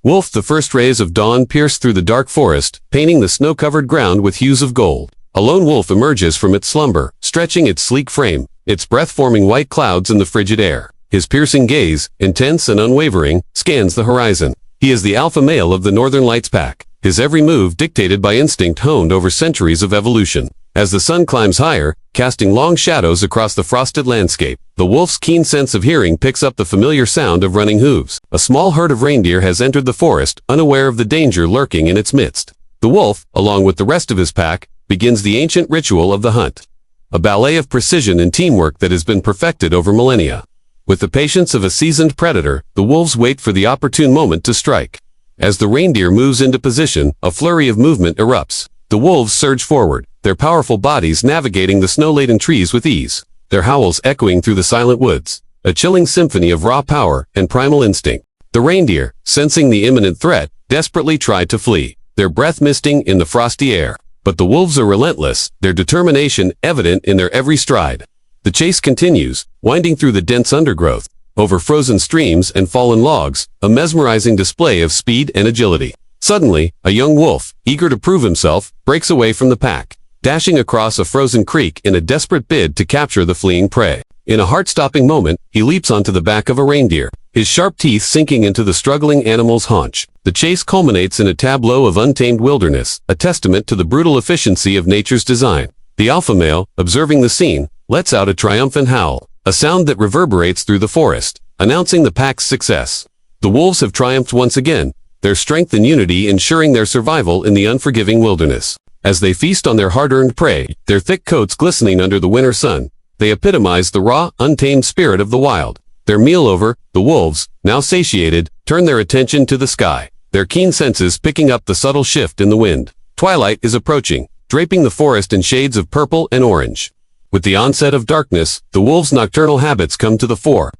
Wolf, the first rays of dawn pierce through the dark forest, painting the snow-covered ground with hues of gold. A lone wolf emerges from its slumber, stretching its sleek frame, its breath forming white clouds in the frigid air. His piercing gaze, intense and unwavering, scans the horizon. He is the alpha male of the Northern Lights pack, his every move dictated by instinct honed over centuries of evolution. As the sun climbs higher, casting long shadows across the frosted landscape, the wolf's keen sense of hearing picks up the familiar sound of running hooves. A small herd of reindeer has entered the forest, unaware of the danger lurking in its midst. The wolf, along with the rest of his pack, begins the ancient ritual of the hunt. A ballet of precision and teamwork that has been perfected over millennia. With the patience of a seasoned predator, the wolves wait for the opportune moment to strike. As the reindeer moves into position, a flurry of movement erupts. The wolves surge forward, their powerful bodies navigating the snow-laden trees with ease, their howls echoing through the silent woods, a chilling symphony of raw power and primal instinct. The reindeer, sensing the imminent threat, desperately try to flee, their breath misting in the frosty air. But the wolves are relentless, their determination evident in their every stride. The chase continues, winding through the dense undergrowth, over frozen streams and fallen logs, a mesmerizing display of speed and agility. Suddenly, a young wolf, eager to prove himself, breaks away from the pack, dashing across a frozen creek in a desperate bid to capture the fleeing prey. In a heart-stopping moment, he leaps onto the back of a reindeer, his sharp teeth sinking into the struggling animal's haunch. The chase culminates in a tableau of untamed wilderness, a testament to the brutal efficiency of nature's design. The alpha male, observing the scene, lets out a triumphant howl, a sound that reverberates through the forest, announcing the pack's success. The wolves have triumphed once again, their strength and unity ensuring their survival in the unforgiving wilderness. As they feast on their hard-earned prey, their thick coats glistening under the winter sun, they epitomize the raw, untamed spirit of the wild. Their meal over, the wolves, now satiated, turn their attention to the sky, their keen senses picking up the subtle shift in the wind. Twilight is approaching, draping the forest in shades of purple and orange. With the onset of darkness, the wolves' nocturnal habits come to the fore.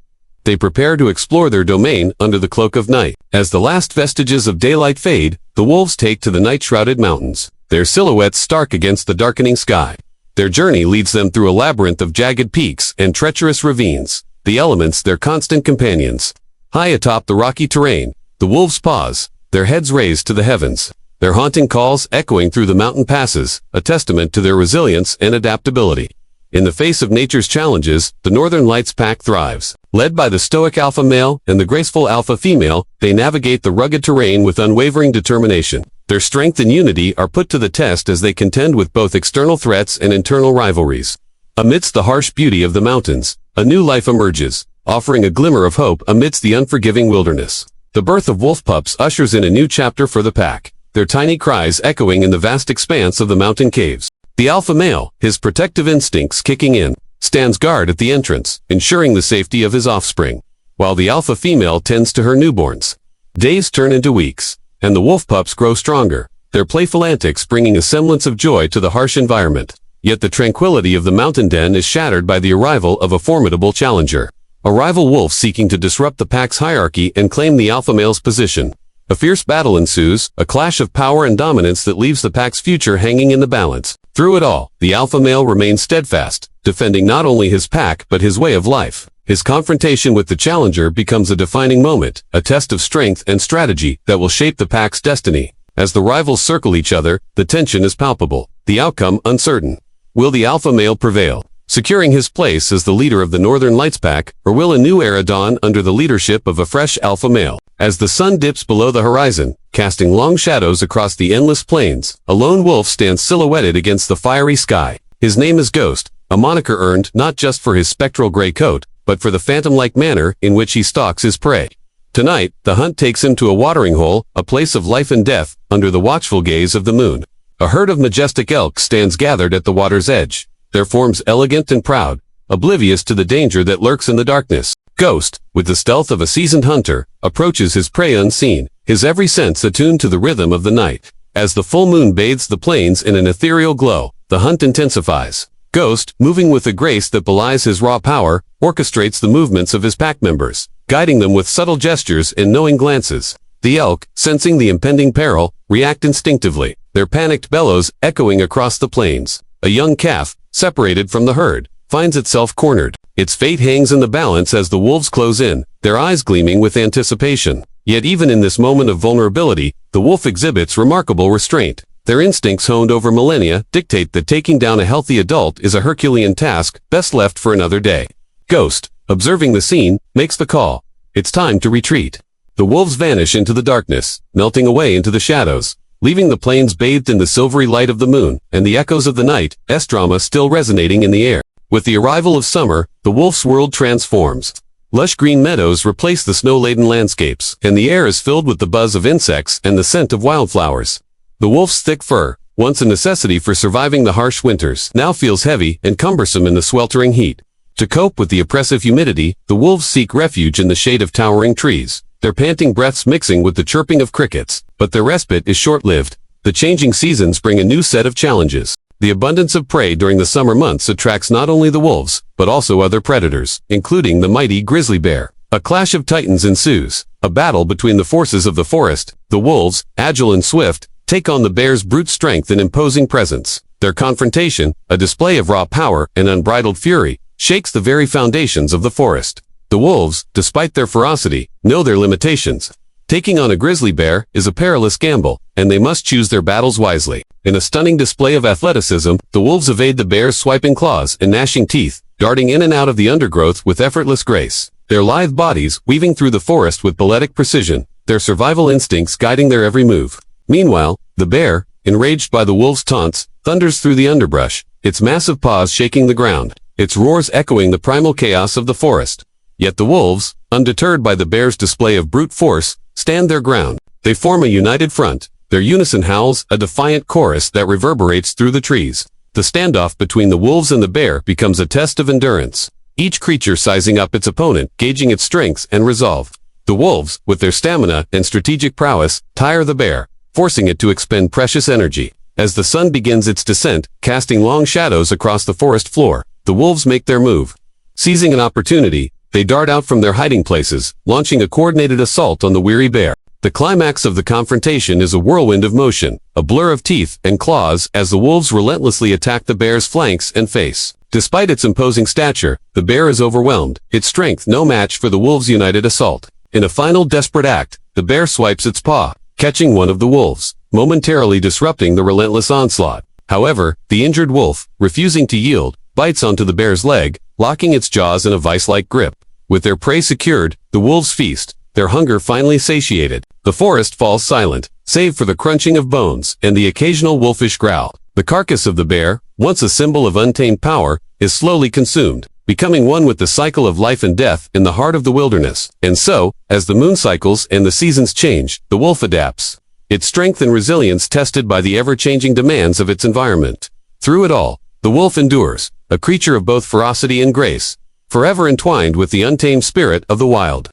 They prepare to explore their domain under the cloak of night. As the last vestiges of daylight fade, the wolves take to the night-shrouded mountains, their silhouettes stark against the darkening sky. Their journey leads them through a labyrinth of jagged peaks and treacherous ravines, the elements their constant companions. High atop the rocky terrain, the wolves pause, their heads raised to the heavens, their haunting calls echoing through the mountain passes, a testament to their resilience and adaptability. In the face of nature's challenges, the Northern Lights pack thrives. Led by the stoic alpha male and the graceful alpha female, they navigate the rugged terrain with unwavering determination. Their strength and unity are put to the test as they contend with both external threats and internal rivalries. Amidst the harsh beauty of the mountains, a new life emerges, offering a glimmer of hope amidst the unforgiving wilderness. The birth of wolf pups ushers in a new chapter for the pack, their tiny cries echoing in the vast expanse of the mountain caves. The alpha male, his protective instincts kicking in, stands guard at the entrance, ensuring the safety of his offspring, while the alpha female tends to her newborns. Days turn into weeks, and the wolf pups grow stronger, their playful antics bringing a semblance of joy to the harsh environment. Yet the tranquility of the mountain den is shattered by the arrival of a formidable challenger. A rival wolf seeking to disrupt the pack's hierarchy and claim the alpha male's position. A fierce battle ensues, a clash of power and dominance that leaves the pack's future hanging in the balance. Through it all, the alpha male remains steadfast, defending not only his pack but his way of life. His confrontation with the challenger becomes a defining moment, a test of strength and strategy that will shape the pack's destiny. As the rivals circle each other, the tension is palpable, the outcome uncertain. Will the alpha male prevail, securing his place as the leader of the Northern Lights pack, or will a new era dawn under the leadership of a fresh alpha male? As the sun dips below the horizon, casting long shadows across the endless plains, a lone wolf stands silhouetted against the fiery sky. His name is Ghost, a moniker earned not just for his spectral gray coat, but for the phantom-like manner in which he stalks his prey. Tonight, the hunt takes him to a watering hole, a place of life and death, under the watchful gaze of the moon. A herd of majestic elk stands gathered at the water's edge, their forms elegant and proud, oblivious to the danger that lurks in the darkness. Ghost, with the stealth of a seasoned hunter, approaches his prey unseen, his every sense attuned to the rhythm of the night. As the full moon bathes the plains in an ethereal glow, the hunt intensifies. Ghost, moving with a grace that belies his raw power, orchestrates the movements of his pack members, guiding them with subtle gestures and knowing glances. The elk, sensing the impending peril, react instinctively, their panicked bellows echoing across the plains. A young calf, separated from the herd, finds itself cornered. Its fate hangs in the balance as the wolves close in, their eyes gleaming with anticipation. Yet even in this moment of vulnerability, the wolf exhibits remarkable restraint. Their instincts honed over millennia dictate that taking down a healthy adult is a Herculean task best left for another day. Ghost, observing the scene, makes the call. It's time to retreat. The wolves vanish into the darkness, melting away into the shadows, leaving the plains bathed in the silvery light of the moon, and the echoes of the night's drama still resonating in the air. With the arrival of summer, the wolf's world transforms. Lush green meadows replace the snow-laden landscapes, and the air is filled with the buzz of insects and the scent of wildflowers. The wolf's thick fur, once a necessity for surviving the harsh winters, now feels heavy and cumbersome in the sweltering heat. To cope with the oppressive humidity, the wolves seek refuge in the shade of towering trees, their panting breaths mixing with the chirping of crickets. But their respite is short-lived. The changing seasons bring a new set of challenges. The abundance of prey during the summer months attracts not only the wolves, but also other predators, including the mighty grizzly bear. A clash of titans ensues, a battle between the forces of the forest. The wolves, agile and swift, take on the bear's brute strength and imposing presence. Their confrontation, a display of raw power and unbridled fury, shakes the very foundations of the forest. The wolves, despite their ferocity, know their limitations. Taking on a grizzly bear is a perilous gamble, and they must choose their battles wisely. In a stunning display of athleticism, the wolves evade the bear's swiping claws and gnashing teeth, darting in and out of the undergrowth with effortless grace. Their lithe bodies weaving through the forest with balletic precision, their survival instincts guiding their every move. Meanwhile, the bear, enraged by the wolves' taunts, thunders through the underbrush, its massive paws shaking the ground, its roars echoing the primal chaos of the forest. Yet the wolves, undeterred by the bear's display of brute force, stand their ground. They form a united front, their unison howls a defiant chorus that reverberates through the trees. The standoff between the wolves and the bear becomes a test of endurance, each creature sizing up its opponent, gauging its strengths and resolve. The wolves, with their stamina and strategic prowess, tire the bear, forcing it to expend precious energy. As the sun begins its descent, casting long shadows across the forest floor, the wolves make their move. Seizing an opportunity, they dart out from their hiding places, launching a coordinated assault on the weary bear. The climax of the confrontation is a whirlwind of motion, a blur of teeth and claws as the wolves relentlessly attack the bear's flanks and face. Despite its imposing stature, the bear is overwhelmed, its strength no match for the wolves' united assault. In a final desperate act, the bear swipes its paw, catching one of the wolves, momentarily disrupting the relentless onslaught. However, the injured wolf, refusing to yield, bites onto the bear's leg, locking its jaws in a vice-like grip. With their prey secured, the wolves feast, their hunger finally satiated. The forest falls silent, save for the crunching of bones and the occasional wolfish growl. The carcass of the bear, once a symbol of untamed power, is slowly consumed, becoming one with the cycle of life and death in the heart of the wilderness. And so, as the moon cycles and the seasons change, the wolf adapts, its strength and resilience tested by the ever-changing demands of its environment. Through it all, the wolf endures, a creature of both ferocity and grace, forever entwined with the untamed spirit of the wild.